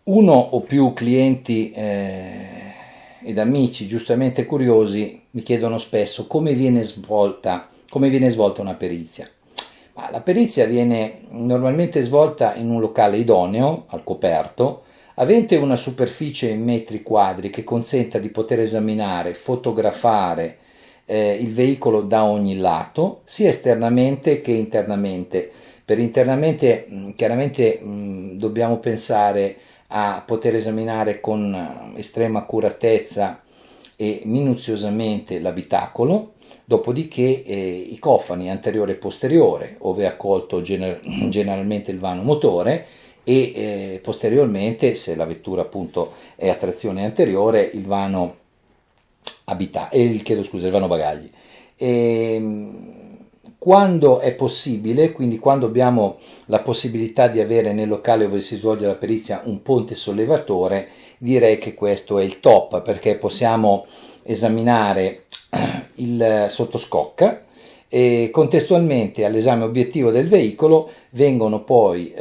Uno o più clienti ed amici giustamente curiosi mi chiedono spesso come viene svolta una perizia. Ma la perizia viene normalmente svolta in un locale idoneo, al coperto, avente una superficie in metri quadri che consenta di poter esaminare, fotografare il veicolo da ogni lato, sia esternamente che internamente. Per internamente chiaramente dobbiamo pensare a poter esaminare con estrema accuratezza e minuziosamente l'abitacolo, dopodiché i cofani anteriore e posteriore, ove è accolto generalmente il vano motore, e posteriormente, se la vettura appunto è a trazione anteriore, il vano il vano bagagli. E, quando è possibile, quindi quando abbiamo la possibilità di avere nel locale dove si svolge la perizia un ponte sollevatore, direi che questo è il top, perché possiamo esaminare il sottoscocca e contestualmente all'esame obiettivo del veicolo vengono poi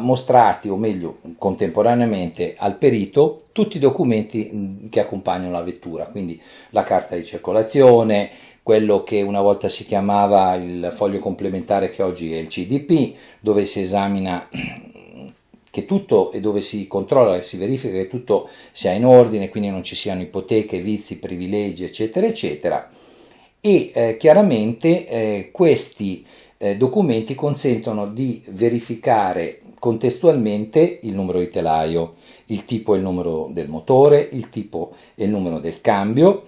mostrati, o meglio contemporaneamente al perito, tutti i documenti che accompagnano la vettura, quindi la carta di circolazione, quello che una volta si chiamava il foglio complementare che oggi è il CDP, dove si esamina che tutto e dove si controlla e si verifica che tutto sia in ordine, quindi non ci siano ipoteche, vizi, privilegi, eccetera, eccetera. E chiaramente questi documenti consentono di verificare contestualmente il numero di telaio, il tipo e il numero del motore, il tipo e il numero del cambio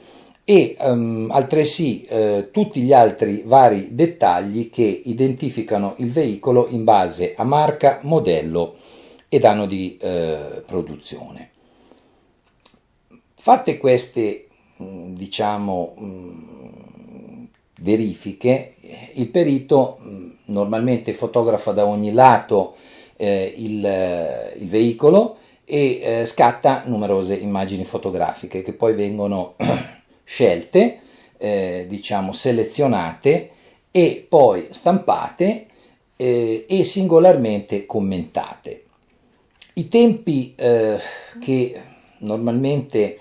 e altresì tutti gli altri vari dettagli che identificano il veicolo in base a marca, modello ed anno di produzione. Fatte queste, diciamo, verifiche, il perito normalmente fotografa da ogni lato il veicolo e scatta numerose immagini fotografiche che poi vengono scelte, diciamo selezionate e poi stampate e singolarmente commentate. I tempi che normalmente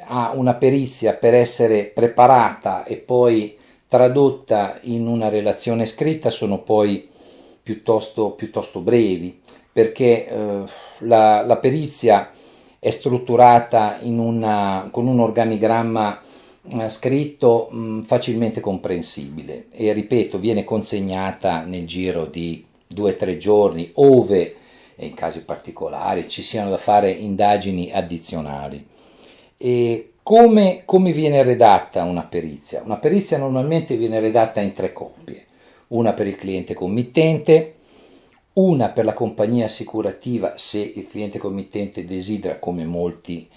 ha una perizia per essere preparata e poi tradotta in una relazione scritta sono poi piuttosto brevi, perché la perizia è strutturata con un organigramma scritto facilmente comprensibile e ripeto viene consegnata nel giro di 2 o 3 giorni, ove in casi particolari ci siano da fare indagini addizionali. E come viene redatta una perizia? Una perizia normalmente viene redatta in 3 copie, una per il cliente committente, una per la compagnia assicurativa se il cliente committente desidera, come molti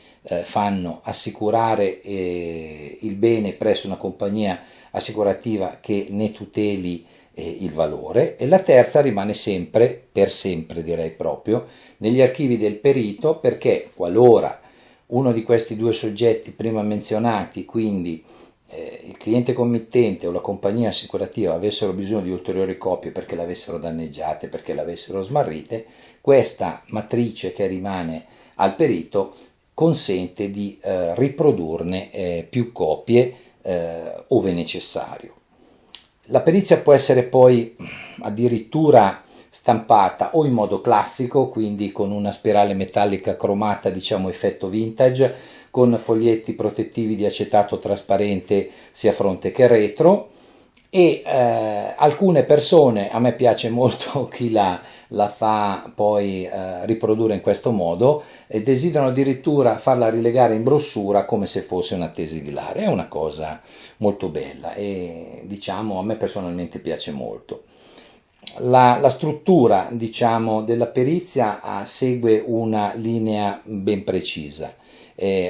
fanno, assicurare il bene presso una compagnia assicurativa che ne tuteli il valore, e la terza rimane sempre, per sempre direi proprio, negli archivi del perito, perché qualora uno di questi 2 soggetti prima menzionati, quindi il cliente committente o la compagnia assicurativa, avessero bisogno di ulteriori copie perché le avessero danneggiate, perché le avessero smarrite, questa matrice che rimane al perito consente di riprodurne più copie ove necessario. La perizia può essere poi addirittura stampata o in modo classico, quindi con una spirale metallica cromata, diciamo effetto vintage, con foglietti protettivi di acetato trasparente sia fronte che retro, e alcune persone, a me piace molto chi la fa poi riprodurre in questo modo, desiderano addirittura farla rilegare in brossura come se fosse una tesi è una cosa molto bella e diciamo a me personalmente piace molto. La struttura, diciamo, della perizia segue una linea ben precisa.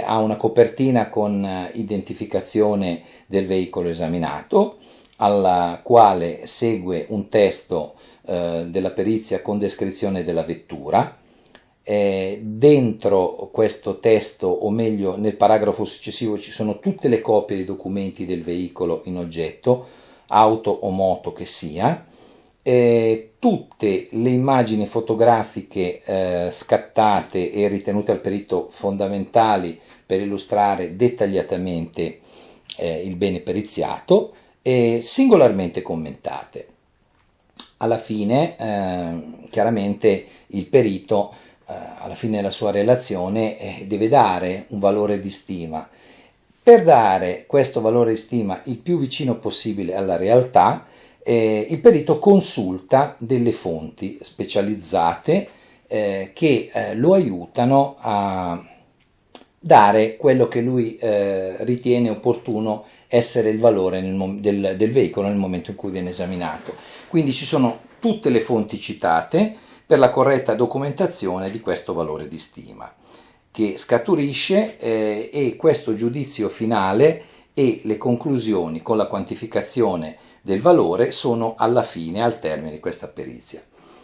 Ha una copertina con identificazione del veicolo esaminato, alla quale segue un testo della perizia con descrizione della vettura. Dentro questo testo, o meglio nel paragrafo successivo, ci sono tutte le copie dei documenti del veicolo in oggetto, auto o moto che sia, tutte le immagini fotografiche scattate e ritenute al perito fondamentali per illustrare dettagliatamente il bene periziato, singolarmente commentate. Alla fine, chiaramente, il perito, alla fine della sua relazione, deve dare un valore di stima. Per dare questo valore di stima il più vicino possibile alla realtà, il perito consulta delle fonti specializzate che lo aiutano a dare quello che lui ritiene opportuno essere il valore del veicolo nel momento in cui viene esaminato. Quindi ci sono tutte le fonti citate per la corretta documentazione di questo valore di stima, che scaturisce e questo giudizio finale e le conclusioni con la quantificazione del valore sono alla fine, al termine di questa perizia.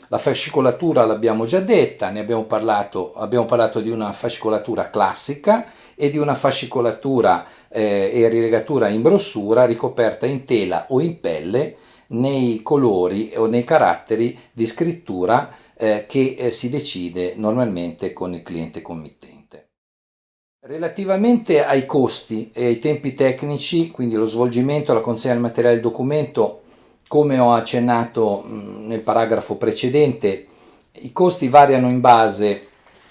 La fascicolatura l'abbiamo già detta, ne abbiamo parlato di una fascicolatura classica e di una fascicolatura e rilegatura in brossura ricoperta in tela o in pelle nei colori o nei caratteri di scrittura che si decide normalmente con il cliente committente. Relativamente ai costi e ai tempi tecnici, quindi lo svolgimento, la consegna del materiale del documento, come ho accennato nel paragrafo precedente, i costi variano in base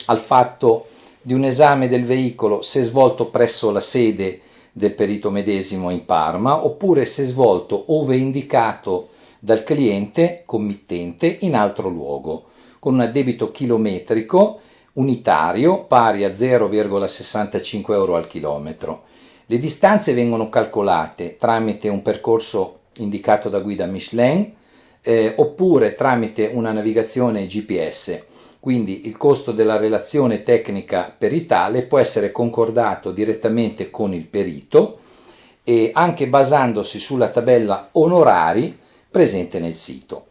al fatto di un esame del veicolo se svolto presso la sede del perito medesimo in Parma oppure se svolto ove indicato dal cliente committente in altro luogo, con un addebito chilometrico unitario pari a 0,65 euro al chilometro. Le distanze vengono calcolate tramite un percorso indicato da guida Michelin oppure tramite una navigazione GPS. Quindi il costo della relazione tecnica peritale può essere concordato direttamente con il perito e anche basandosi sulla tabella onorari presente nel sito.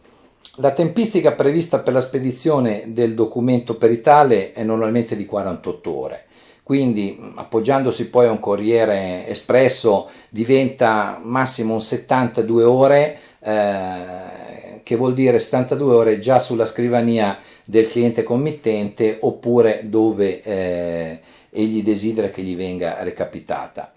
La tempistica prevista per la spedizione del documento peritale è normalmente di 48 ore, quindi appoggiandosi poi a un corriere espresso diventa massimo 72 ore, che vuol dire 72 ore già sulla scrivania del cliente committente oppure dove egli desidera che gli venga recapitata.